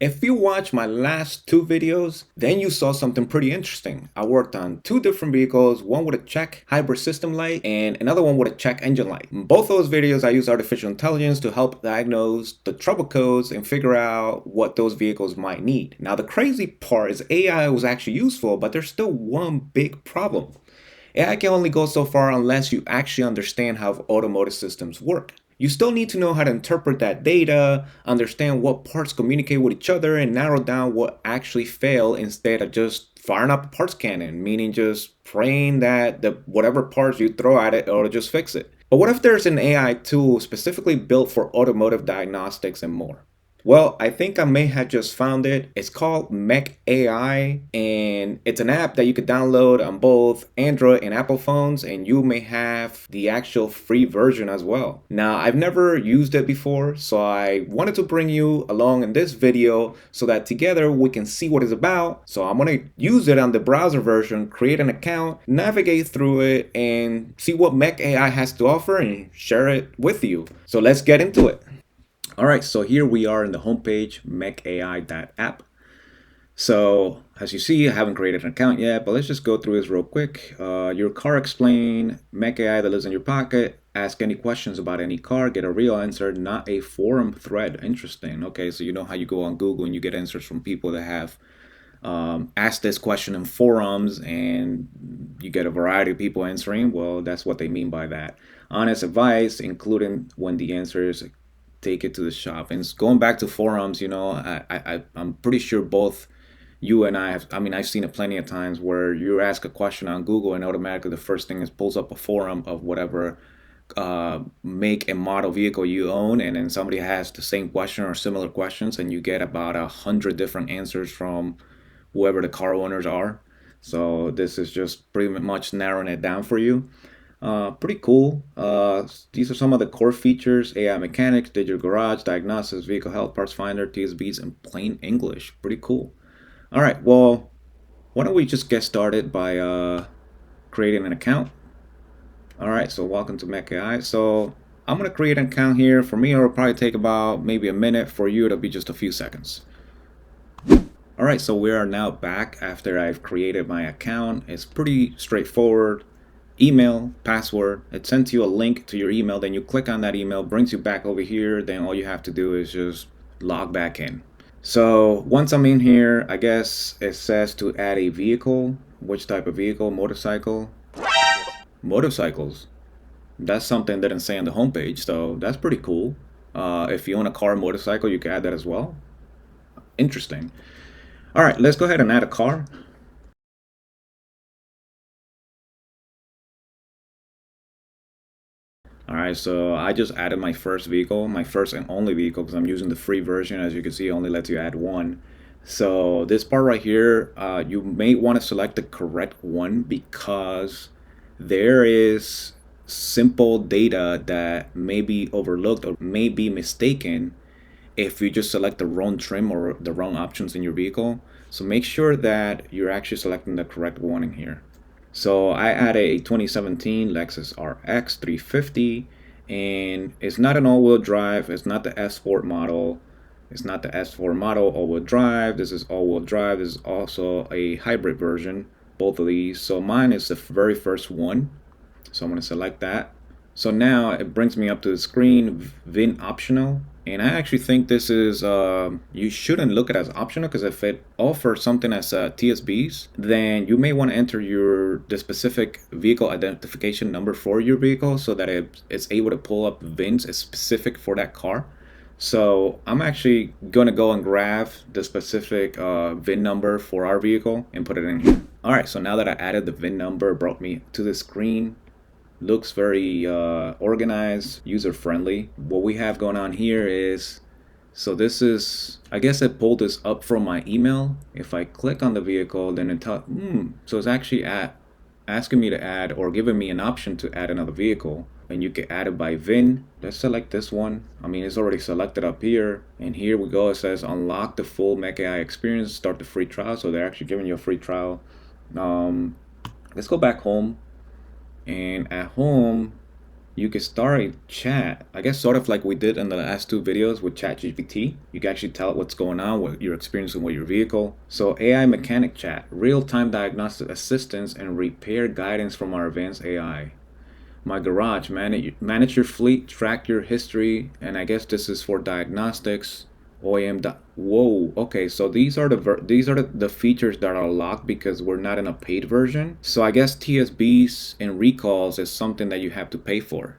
If you watch my last two videos, then you saw something pretty interesting. I worked on two different vehicles, one with a check hybrid system light and another one with a check engine light. In both those videos, I used artificial intelligence to help diagnose the trouble codes and figure out what those vehicles might need. Now, the crazy part is AI was actually useful, but there's still one big problem. AI can only go so far unless you actually understand how automotive systems work. You still need to know how to interpret that data, understand what parts communicate with each other, and narrow down what actually failed instead of just firing up a parts cannon, meaning just praying that the whatever parts you throw at it, it'll just fix it. But what if there's an AI tool specifically built for automotive diagnostics and more? Well, I think I may have just found it. It's called MECH AI, and it's an app that you could download on both Android and Apple phones, and you may have the actual free version as well. Now, I've never used it before, so I wanted to bring you along in this video so that together we can see what it's about. So I'm gonna use it on the browser version, create an account, navigate through it, and see what MECH AI has to offer and share it with you. So let's get into it. All right, so here we are in the homepage, mechai.app. So as you see, I haven't created an account yet, but let's just go through this real quick. Your car explain, Mech AI that lives in your pocket, ask any questions about any car, get a real answer, not a forum thread. Interesting. Okay, so you know how you go on Google and you get answers from people that have asked this question in forums and you get a variety of people answering. Well, that's what they mean by that. Honest advice, including when the answers take it to the shop. And going back to forums, I'm pretty sure both you and I have, I mean, I've seen it plenty of times where you ask a question on Google and automatically the first thing is pulls up a forum of whatever make and model vehicle you own, and then somebody has the same question or similar questions, and you get about 100 different answers from whoever the car owners are. So this is just pretty much narrowing it down for you. Pretty cool. These are some of the core features: AI mechanics, digital garage, diagnostics, vehicle health, parts finder, TSBs, and plain English. Pretty cool. All right, well, why don't we just get started by creating an account? All right, so welcome to MECHAI. So I'm gonna create an account here. For me, it'll probably take about maybe a minute. For you, it'll be just a few seconds. All right, so we are now back after I've created my account. It's pretty straightforward. Email, password, it sends you a link to your email, then you click on that email, brings you back over here, then all you have to do is just log back in. So once I'm in here, I guess it says to add a vehicle. Which type of vehicle? Motorcycle? Motorcycles. That's something that didn't say on the homepage, so that's pretty cool. If you own a car or motorcycle, you can add that as well. Interesting. All right, let's go ahead and add a car. All right, so I just added my first vehicle, my first and only vehicle, because I'm using the free version. As you can see, it only lets you add one. So this part right here, you may want to select the correct one because there is simple data that may be overlooked or may be mistaken if you just select the wrong trim or the wrong options in your vehicle. So make sure that you're actually selecting the correct one in here. So I added a 2017 Lexus RX 350, and it's not an all-wheel drive. It's not the S4 model. It's not the S4 model all-wheel drive. This is all-wheel drive. This is also a hybrid version, both of these. So mine is the very first one. So I'm going to select that. So now it brings me up to the screen, VIN optional. And I actually think this is, you shouldn't look at it as optional, because if it offers something as TSBs, then you may want to enter the specific vehicle identification number for your vehicle so that it's able to pull up VINs specific for that car. So I'm actually going to go and grab the specific VIN number for our vehicle and put it in here. All right, so now that I added the VIN number, it brought me to the screen. Looks very organized, user-friendly. What we have going on here is, so this is, I guess I pulled this up from my email. If I click on the vehicle, then it so it's actually asking me to add or giving me an option to add another vehicle. And you can add it by VIN. Let's select this one. I mean, it's already selected up here. And here we go. It says unlock the full MECHAI experience, start the free trial. So they're actually giving you a free trial. Let's go back home. And at home, you can start a chat, I guess sort of like we did in the last two videos with ChatGPT. You can actually tell it what's going on, what you're experiencing with your vehicle. So AI mechanic chat, real-time diagnostic assistance and repair guidance from our advanced AI. My garage, manage your fleet, track your history, and I guess this is for diagnostics. OEM. Whoa. Okay, so these are the features that are locked because we're not in a paid version. So I guess TSBs and recalls is something that you have to pay for.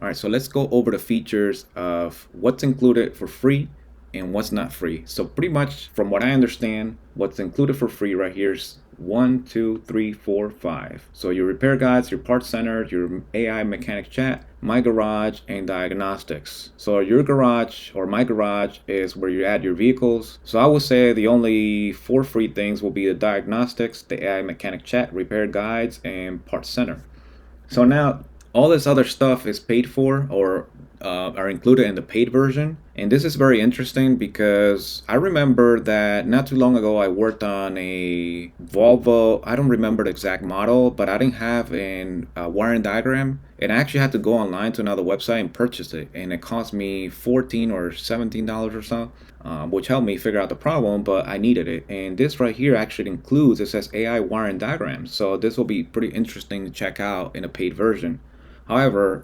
All right, so let's go over the features of what's included for free and what's not free. So pretty much from what I understand, what's included for free right here is 1, 2, 3, 4, 5. So your repair guides, your parts center, your AI mechanic chat, my garage, and diagnostics. So your garage or my garage is where you add your vehicles. So I would say the only 4 free things will be the diagnostics, the AI mechanic chat, repair guides, and parts center. So now all this other stuff is paid for or are included in the paid version. And this is very interesting because I remember that not too long ago I worked on a Volvo. I don't remember the exact model, but I didn't have a wiring diagram. And I actually had to go online to another website and purchase it. And it cost me $14 or $17 or so, which helped me figure out the problem, but I needed it. And this right here actually includes, it says AI wiring diagrams. So this will be pretty interesting to check out in a paid version. However,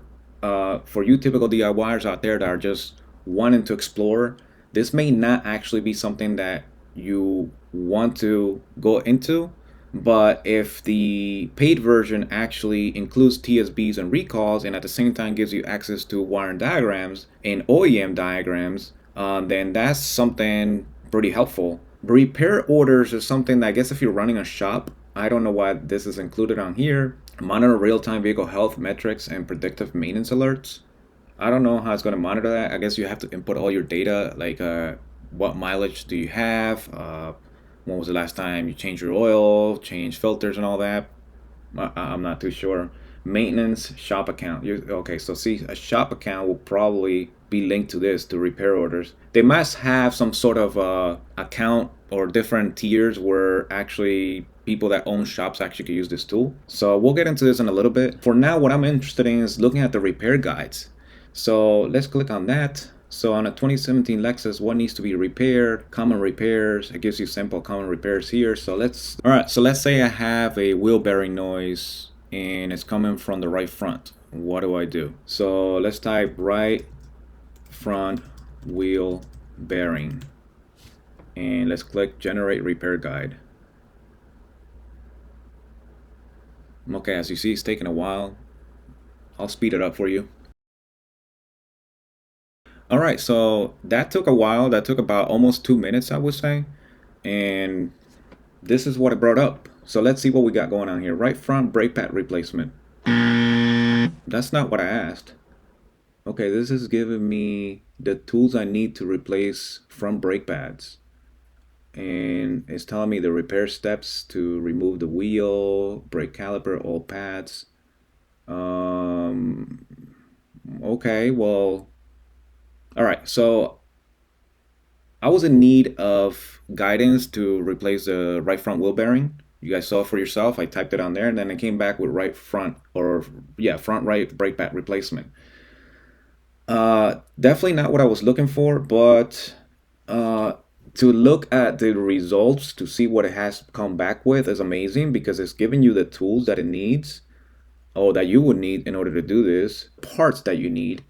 for you typical DIYers out there that are just wanting to explore, this may not actually be something that you want to go into. But if the paid version actually includes TSBs and recalls and at the same time gives you access to wiring diagrams and OEM diagrams, then that's something pretty helpful. Repair orders is something that I guess if you're running a shop, I don't know why this is included on here. Monitor real-time vehicle health metrics and predictive maintenance alerts. I don't know how it's going to monitor that. I guess you have to input all your data, like what mileage do you have, when was the last time you changed your oil, changed filters and all that. I'm not too sure. Maintenance shop account. Okay, so see, a shop account will probably be linked to this, to repair orders. They must have some sort of account or different tiers where actually people that own shops actually can use this tool. So we'll get into this in a little bit. For now, what I'm interested in is looking at the repair guides. So let's click on that. So on a 2017 Lexus, what needs to be repaired? Common repairs. It gives you simple common repairs here. So all right, so let's say I have a wheel bearing noise and it's coming from the right front. What do I do? So let's type right front wheel bearing and let's click generate repair guide. Okay, as you see, it's taking a while. I'll speed it up for you. All right, so that took a while. That took about almost 2 minutes, I would say. And this is what it brought up. So let's see what we got going on here. Right front brake pad replacement. That's not what I asked. Okay, this is giving me the tools I need to replace front brake pads. And it's telling me the repair steps to remove the wheel, brake caliper, all pads. Okay, well, all right, so I was in need of guidance to replace the right front wheel bearing. You guys saw it for yourself. I typed it on there and then I came back with right front or yeah, front right brake pad replacement. Definitely not what I was looking for, but to look at the results to see what it has come back with is amazing because it's giving you the tools that it needs or that you would need in order to do this, parts that you need,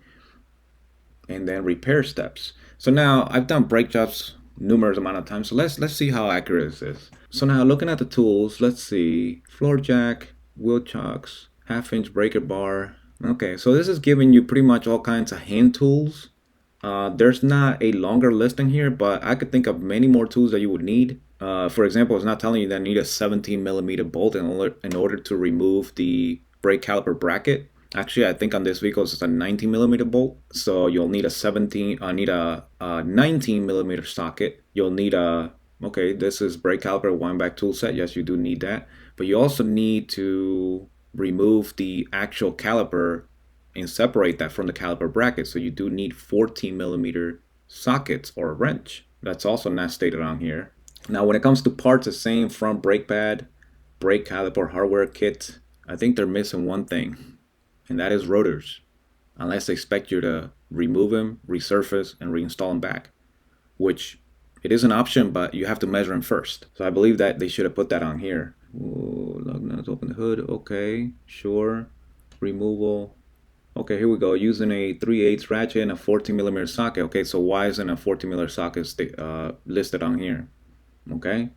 and then repair steps. So now I've done brake jobs numerous amount of times. So let's see how accurate this is. So now looking at the tools, let's see, floor jack, wheel chocks, half-inch breaker bar. Okay, so this is giving you pretty much all kinds of hand tools. There's not a longer listing here, but I could think of many more tools that you would need. For example, it's not telling you that you need a 17 millimeter bolt in order to remove the brake caliper bracket. Actually, I think on this vehicle it's a 19 millimeter bolt, so you'll need a 19 millimeter socket. You'll need okay, this is brake caliper wind back tool set. Yes, you do need that, but you also need to remove the actual caliper and separate that from the caliper bracket. So you do need 14 millimeter sockets or a wrench. That's also not stated on here. Now, when it comes to parts, the same front brake pad, brake caliper hardware kit. I think they're missing one thing. and that is rotors, unless they expect you to remove them, resurface, and reinstall them back, which it is an option, but you have to measure them first. So I believe that they should have put that on here. Ooh, lug nuts, open the hood. Okay, sure. Removal. Okay, here we go. Using a 3/8 ratchet and a 14 millimeter socket. Okay, so why isn't a 14 millimeter socket listed on here? Okay,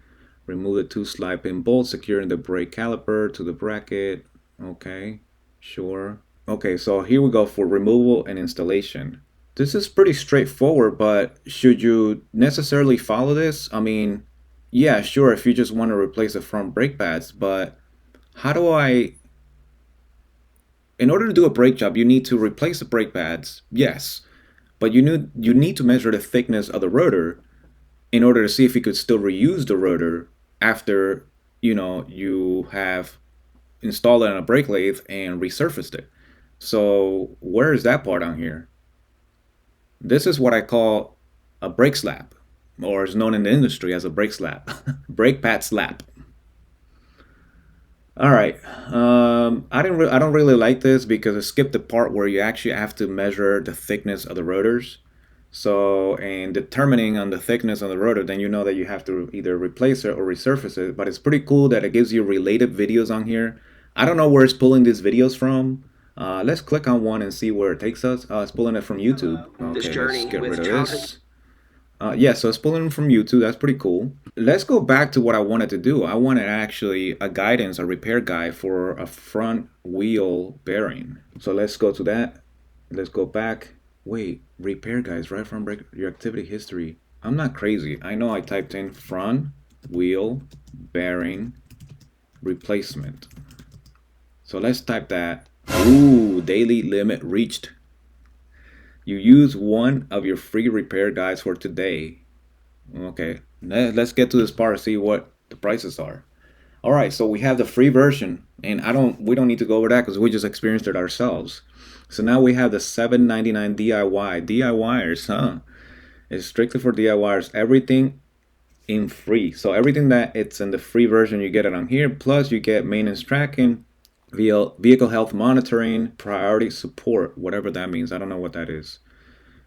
remove the two slide pin bolts securing the brake caliper to the bracket. Okay, sure. Okay, so here we go for removal and installation. This is pretty straightforward, but should you necessarily follow this? I mean, yeah, sure, if you just want to replace the front brake pads, but how do I, in order to do a brake job, you need to replace the brake pads, yes, but you need to measure the thickness of the rotor in order to see if you could still reuse the rotor after, you have installed it on a brake lathe and resurfaced it. So where is that part on here? This is what I call a brake slap, or is known in the industry as a brake slap, brake pad slap. All right. I don't really like this because it skipped the part where you actually have to measure the thickness of the rotors. So, and determining on the thickness of the rotor, then you know that you have to either replace it or resurface it. But it's pretty cool that it gives you related videos on here. I don't know where it's pulling these videos from. Let's click on one and see where it takes us. It's pulling it from YouTube. Okay, let's get rid of this. Yeah, so it's pulling from YouTube. That's pretty cool. Let's go back to what I wanted to do. I wanted actually a guidance, a repair guide for a front wheel bearing. So let's go to that. Let's go back. Wait, repair guides right from your activity history. I'm not crazy. I know I typed in front wheel bearing replacement. So let's type that. Ooh, daily limit reached. You use one of your free repair guides for today. Okay, let's get to this part and see what the prices are. All right, so we have the free version, and we don't need to go over that because we just experienced it ourselves. So now we have the 7.99 DIY. DIYers, huh? It's strictly for DIYers. Everything in free. So everything that it's in the free version, you get it on here. Plus, you get maintenance tracking, vehicle health monitoring, priority support, whatever that means. I don't know what that is.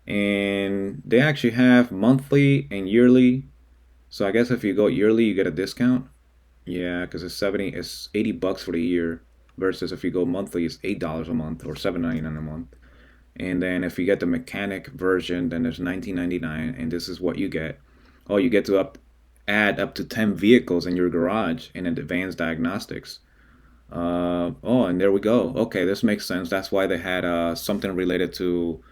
And they actually have monthly and yearly. So I guess if you go yearly, you get a discount. Yeah, because it's 80 bucks for the year versus if you go monthly, it's $8 a month or $7.99 a month. And then if you get the mechanic version, then there's 19.99, and this is what you get. Oh, you get to add up to 10 vehicles in your garage in advanced diagnostics. Oh, and there we go. Okay, this makes sense. That's why they had something related to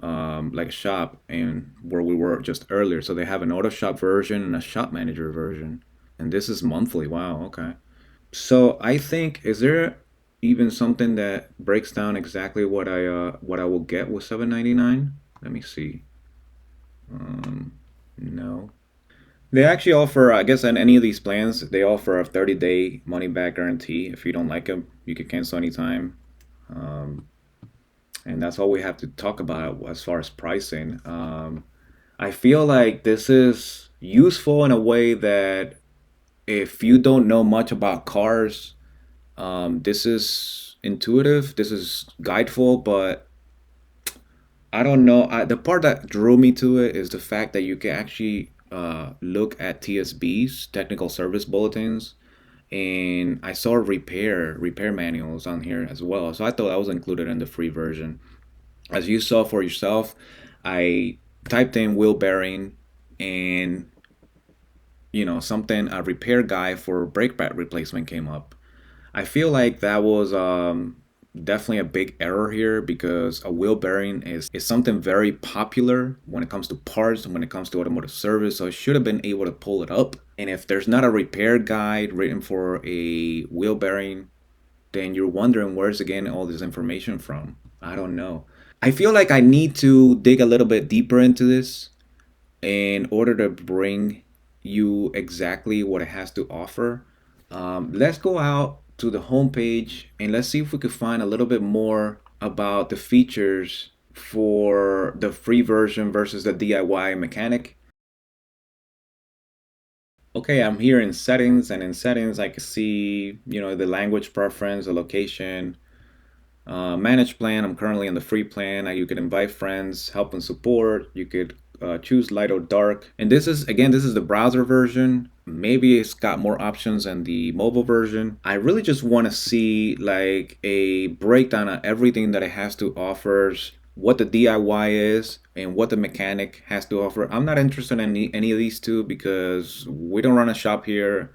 like a shop and where we were just earlier. So they have an auto shop version and a shop manager version. And this is monthly. Wow, okay. So I think, is there even something that breaks down exactly what I will get with 7.99? Let me see. No. They actually offer, I guess, on any of these plans, they offer a 30-day money back guarantee. If you don't like them, you can cancel anytime. And that's all we have to talk about as far as pricing. I feel like this is useful in a way that if you don't know much about cars, this is intuitive, this is guideful, but I don't know. The part that drew me to it is the fact that you can actually look at TSBs, technical service bulletins, and I saw repair manuals on here as well. So I thought that was included in the free version. As you saw for yourself, I typed in wheel bearing and something, a repair guide for brake pad replacement came up. I feel like that was definitely a big error here because a wheel bearing is something very popular when it comes to parts and when it comes to automotive service. So I should have been able to pull it up. And if there's not a repair guide written for a wheel bearing, then you're wondering where's again all this information from. I don't know. I feel like I need to dig a little bit deeper into this in order to bring you exactly what it has to offer. Let's go out to the homepage and let's see if we could find a little bit more about the features for the free version versus the DIY mechanic. Okay, I'm here in settings, and in settings I can see, the language preference, the location. Manage plan, I'm currently in the free plan. You could invite friends, help and support. You could choose light or dark. And this is, again, this is the browser version. Maybe it's got more options than the mobile version. I really just want to see like a breakdown of everything that it has to offer, what the DIY is, and what the mechanic has to offer. I'm not interested in any of these two because we don't run a shop here.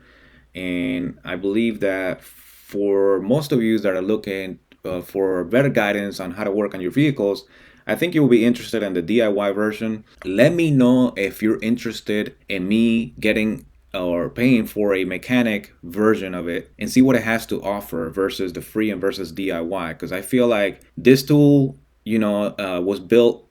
And I believe that for most of you that are looking for better guidance on how to work on your vehicles, I think you will be interested in the DIY version. Let me know if you're interested in me getting or paying for a mechanic version of it and see what it has to offer versus the free and versus DIY. Because I feel like this tool, was built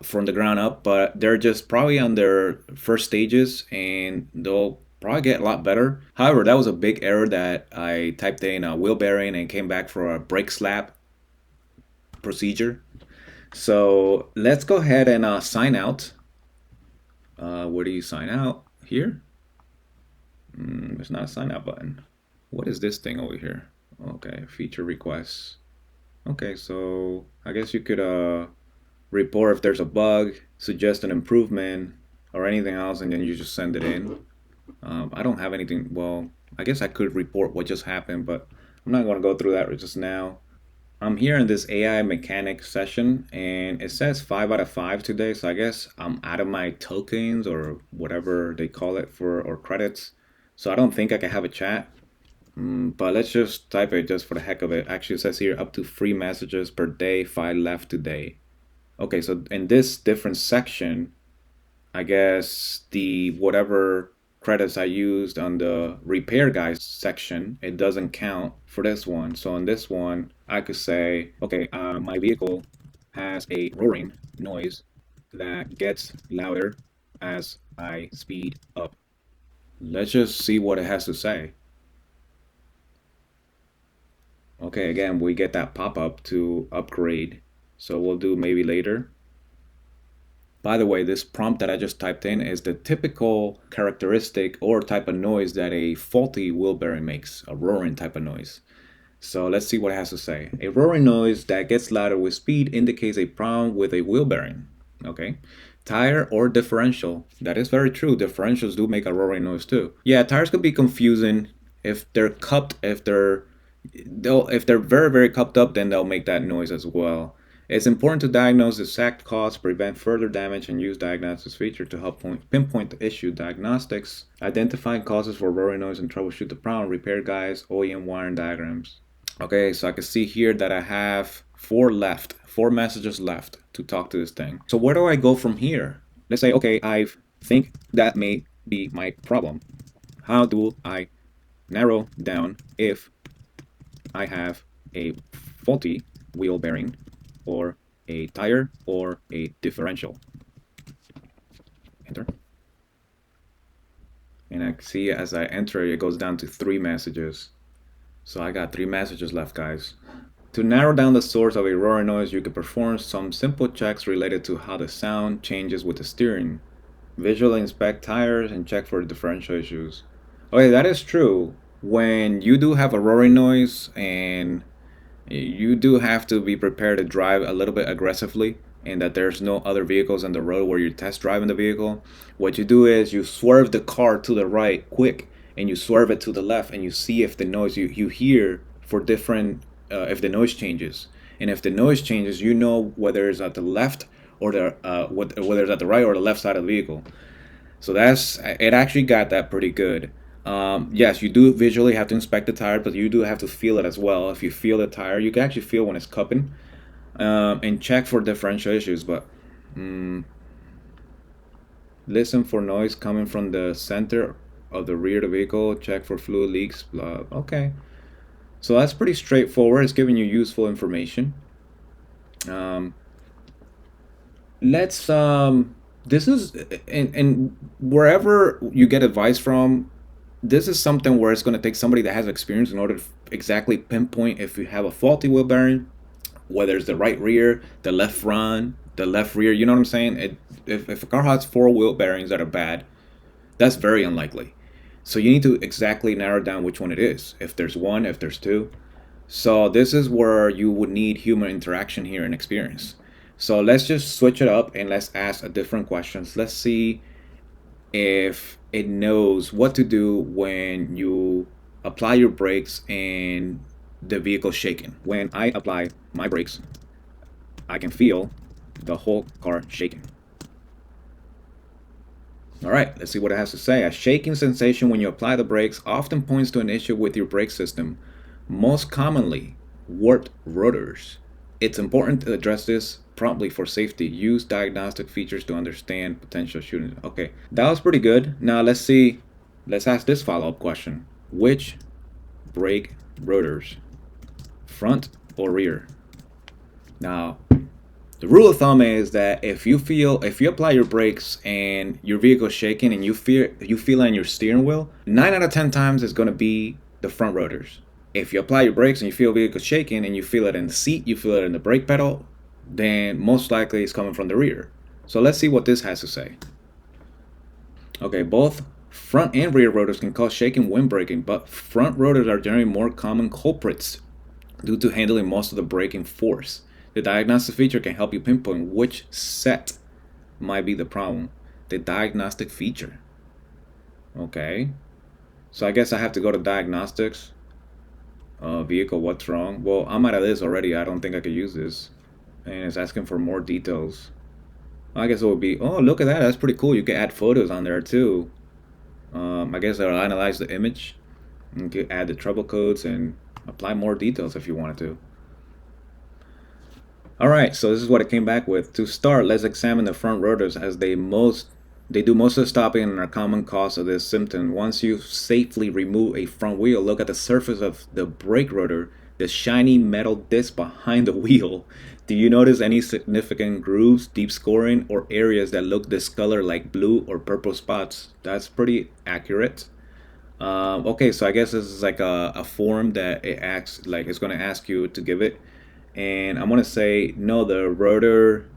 from the ground up, but they're just probably on their first stages and they'll probably get a lot better. However, that was a big error that I typed in a wheel bearing and came back for a brake slap procedure. So let's go ahead and sign out. Where do you sign out? Here? There's not a sign out button. What is this thing over here? Okay, feature requests. Okay, so I guess you could report if there's a bug, suggest an improvement, or anything else, and then you just send it in. I don't have anything. Well, I guess I could report what just happened, but I'm not going to go through that just now. I'm here in this AI mechanic session, and it says 5 out of 5 today, so I guess I'm out of my tokens or whatever they call it or credits. So I don't think I can have a chat. But let's just type it just for the heck of it. Actually, it says here up to 3 messages per day, 5 left today. Okay, so in this different section, I guess the whatever credits I used on the repair guys section, it doesn't count for this one. So on this one, I could say, okay, my vehicle has a roaring noise that gets louder as I speed up. Let's just see what it has to say. Okay, again, we get that pop-up to upgrade. So we'll do maybe later. By the way, this prompt that I just typed in is the typical characteristic or type of noise that a faulty wheel bearing makes, a roaring type of noise. So let's see what it has to say. A roaring noise that gets louder with speed indicates a problem with a wheel bearing. Okay. Tire or differential. That is very true. Differentials do make a roaring noise too. Yeah, tires could be confusing if they're cupped, if they're very, very cupped up, then they'll make that noise as well. It's important to diagnose the exact cause, prevent further damage, and use diagnostics feature to help pinpoint the issue. Diagnostics, identifying causes for roaring noise and troubleshoot the problem. Repair guides, OEM wiring diagrams. Okay, so I can see here that I have 4 messages left to talk to this thing. So where do I go from here? Let's say, okay, I think that may be my problem. How do I narrow down if I have a faulty wheel bearing or a tire or a differential? Enter. And I see as I enter it goes down to 3 messages. So I got 3 messages left, guys. To narrow down the source of a roaring noise, you can perform some simple checks related to how the sound changes with the steering. Visually inspect tires and check for differential issues. Okay, that is true. When you do have a roaring noise and you do have to be prepared to drive a little bit aggressively and that there's no other vehicles on the road where you're test driving the vehicle, what you do is you swerve the car to the right quick and you swerve it to the left and you see if the noise you hear for different if the noise changes. And if the noise changes, you know whether it's at the left or whether it's at the right or the left side of the vehicle. So it actually got that pretty good. Yes, you do visually have to inspect the tire, but you do have to feel it as well. If you feel the tire, you can actually feel when it's cupping, and check for differential issues. But listen for noise coming from the center of the rear of the vehicle. Check for fluid leaks. Blah. Okay, so that's pretty straightforward. It's giving you useful information. Let's this is and wherever you get advice from, this is something where it's going to take somebody that has experience in order to exactly pinpoint if you have a faulty wheel bearing, whether it's the right rear, the left front, the left rear. You know what I'm saying? If a car has 4 wheel bearings that are bad, that's very unlikely. So you need to exactly narrow down which one it is. If there's one, if there's 2. So this is where you would need human interaction here and experience. So let's just switch it up and let's ask a different questions. Let's see if it knows what to do when you apply your brakes and the vehicle shaking. When I apply my brakes, I can feel the whole car shaking. All right, let's see what it has to say. A shaking sensation when you apply the brakes often points to an issue with your brake system, most commonly warped rotors. It's important to address this promptly for safety. Use diagnostic features to understand potential shooting. Okay, that was pretty good. Now let's see, let's ask this follow-up question. Which brake rotors, front or rear? Now, the rule of thumb is that if you apply your brakes and your vehicle is shaking and you feel it on your steering wheel, 9 out of 10 times it's going to be the front rotors. If you apply your brakes and you feel the vehicle shaking and you feel it in the seat, you feel it in the brake pedal, then most likely it's coming from the rear. So let's see what this has to say. Okay, both front and rear rotors can cause shaking when braking, but front rotors are generally more common culprits due to handling most of the braking force. The diagnostic feature can help you pinpoint which set might be the problem. The diagnostic feature. Okay. So I guess I have to go to diagnostics. Vehicle, what's wrong? Well, I'm out of this already. I don't think I could use this. And it's asking for more details. I guess it would be, oh, look at that. That's pretty cool. You can add photos on there too. I guess I'll analyze the image. You can add the trouble codes and apply more details if you wanted to. Alright, so this is what it came back with. To start, let's examine the front rotors as they do most of the stopping and are common cause of this symptom. Once you safely remove a front wheel, look at the surface of the brake rotor, the shiny metal disc behind the wheel. Do you notice any significant grooves, deep scoring, or areas that look discolored like blue or purple spots? That's pretty accurate. Okay, so I guess this is like a form that it acts like it's going to ask you to give it. And I'm going to say, no, the rotor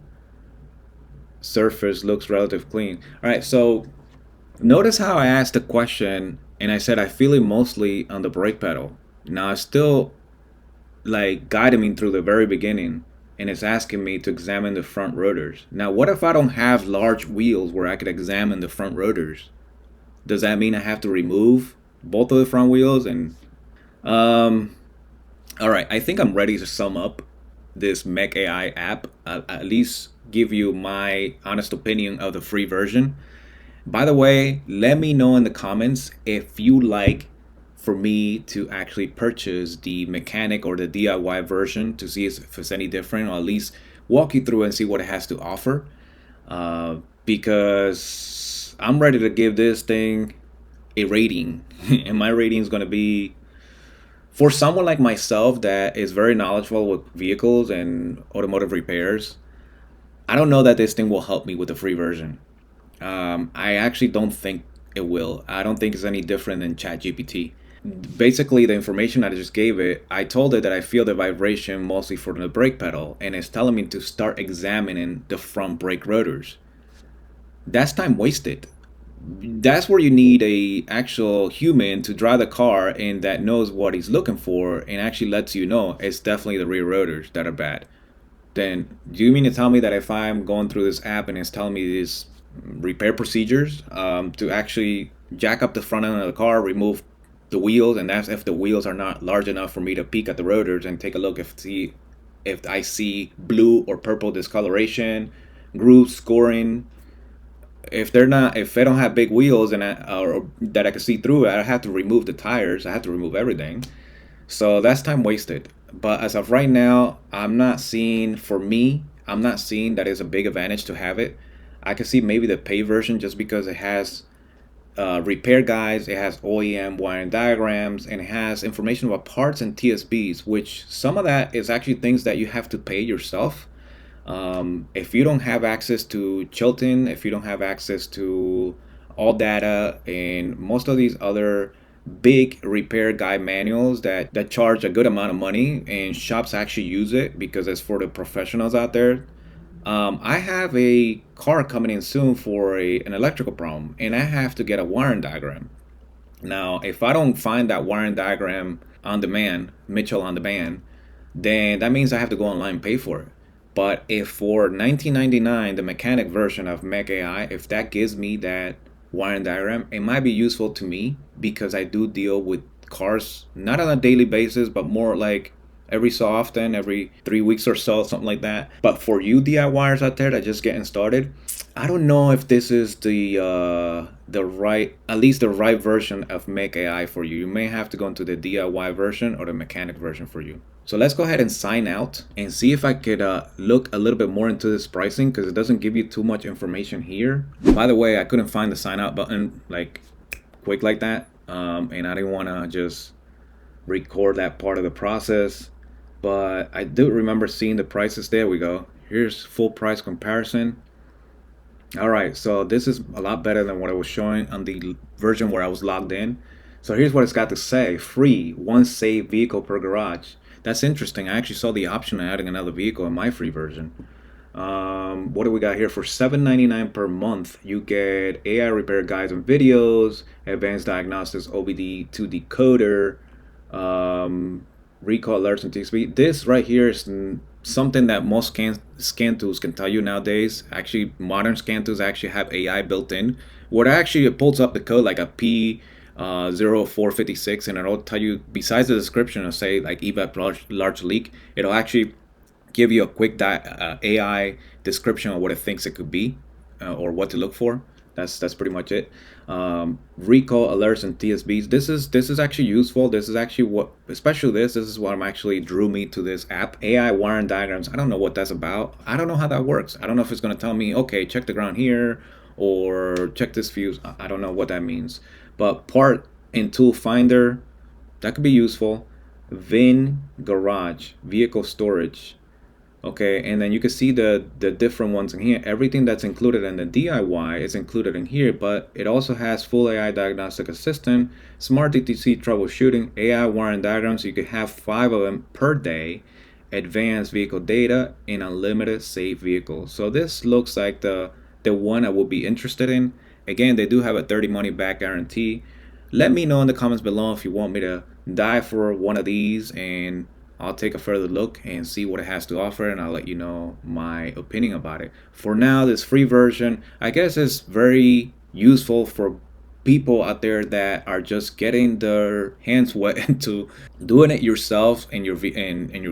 surface looks relatively clean. All right, so notice how I asked the question and I said I feel it mostly on the brake pedal. Now it's still like guiding me through the very beginning and it's asking me to examine the front rotors. Now, what if I don't have large wheels where I could examine the front rotors? Does that mean I have to remove both of the front wheels? And all right, I think I'm ready to sum up this MECH AI app. At least give you my honest opinion of the free version. By the way, let me know in the comments if you like for me to actually purchase the mechanic or the DIY version to see if it's any different, or at least walk you through and see what it has to offer. Because I'm ready to give this thing a rating, and my rating is going to be, for someone like myself that is very knowledgeable with vehicles and automotive repairs, I don't know that this thing will help me with the free version. I actually don't think it will. I don't think it's any different than ChatGPT. Basically, the information I just gave it, I told it that I feel the vibration mostly from the brake pedal, and it's telling me to start examining the front brake rotors. That's time wasted. That's where you need a actual human to drive the car and that knows what he's looking for and actually lets you know it's definitely the rear rotors that are bad. Then do you mean to tell me that if I'm going through this app and it's telling me these repair procedures to actually jack up the front end of the car, remove the wheels, and that's if the wheels are not large enough for me to peek at the rotors and take a look if I see blue or purple discoloration, grooves, scoring. If they don't have big wheels or that I can see through, I have to remove the tires. I have to remove everything. So that's time wasted. But as of right now, I'm not seeing that it's a big advantage to have it. I can see maybe the pay version just because it has repair guides, it has OEM wiring diagrams, and it has information about parts and TSBs, which some of that is actually things that you have to pay yourself. If you don't have access to Chilton, if you don't have access to All Data and most of these other big repair guide manuals that charge a good amount of money and shops actually use it because it's for the professionals out there. I have a car coming in soon for an electrical problem and I have to get a wiring diagram. Now, if I don't find that wiring diagram on demand, Mitchell on demand, then that means I have to go online and pay for it. But if for 19.99, the mechanic version of MECH AI, if that gives me that wiring diagram, it might be useful to me because I do deal with cars not on a daily basis, but more like every so often, every 3 weeks or so, something like that. But for you DIYers out there that just getting started, I don't know if this is the right, at least the right version of Make AI for you. You may have to go into the DIY version or the mechanic version for you. So let's go ahead and sign out and see if I could look a little bit more into this pricing, because it doesn't give you too much information here. By the way, I couldn't find the sign out button like quick like that, and I didn't want to just record that part of the process, but I do remember seeing the prices. There we go. Here's full price comparison. All right, so this is a lot better than what I was showing on the version where I was logged in. So here's what it's got to say: free, one saved vehicle per garage. That's interesting. I actually saw the option of adding another vehicle in my free version. What do we got here? For $7.99 per month, you get AI repair guides and videos, advanced diagnostics, OBD2 decoder, recall alerts and TXP. This right here is something that most scan tools can tell you nowadays. Actually, modern scan tools actually have AI built in, where actually it pulls up the code like a P0456, and it'll tell you, besides the description of say like evap large leak, it'll actually give you a quick AI description of what it thinks it could be, or what to look for. That's pretty much it. Recall alerts and TSBs. This is actually useful. This is actually what, especially this is what actually drew me to this app. AI wiring diagrams. I don't know what that's about. I don't know how that works. I don't know if it's gonna tell me, okay, check the ground here, or check this fuse. I don't know what that means. But part and tool finder, that could be useful. VIN garage, vehicle storage. Okay, and then you can see the different ones in here. Everything that's included in the DIY is included in here, but it also has full AI diagnostic assistant, smart DTC troubleshooting, AI wiring diagrams. So you could have 5 of them per day, advanced vehicle data, and unlimited saved vehicles. So this looks like the one I will be interested in. Again, they do have a 30 money back guarantee. Let me know in the comments below if you want me to dive for one of these, and I'll take a further look and see what it has to offer, and I'll let you know my opinion about it. For now, this free version, I guess, is very useful for people out there that are just getting their hands wet into doing it yourself in your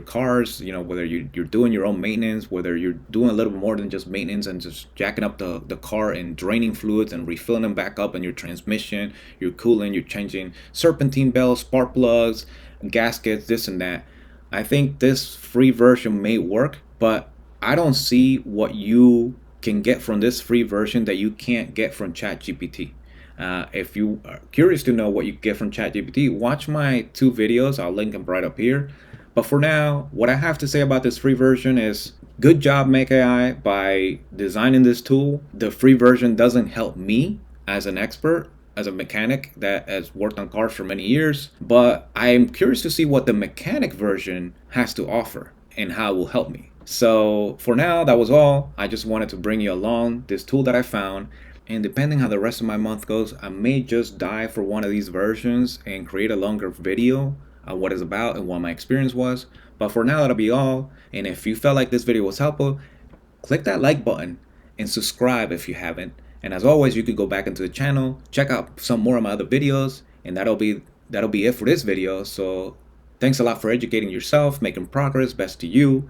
cars. You know, whether you're doing your own maintenance, whether you're doing a little bit more than just maintenance and just jacking up the car and draining fluids and refilling them back up in your transmission, your coolant, you're changing serpentine belts, spark plugs, gaskets, this and that. I think this free version may work, but I don't see what you can get from this free version that you can't get from ChatGPT. If you are curious to know what you get from ChatGPT, watch my 2 videos. I'll link them right up here. But for now, what I have to say about this free version is good job, MECHAI, by designing this tool. The free version doesn't help me as an expert, as a mechanic that has worked on cars for many years, but I'm curious to see what the mechanic version has to offer and how it will help me. So for now, that was all. I just wanted to bring you along this tool that I found, and depending how the rest of my month goes, I may just dive for one of these versions and create a longer video on what it's about and what my experience was. But for now, that'll be all. And if you felt like this video was helpful, click that like button and subscribe if you haven't. And as always, you could go back into the channel, check out some more of my other videos, and that'll be it for this video. So thanks a lot for educating yourself, making progress. Best to you,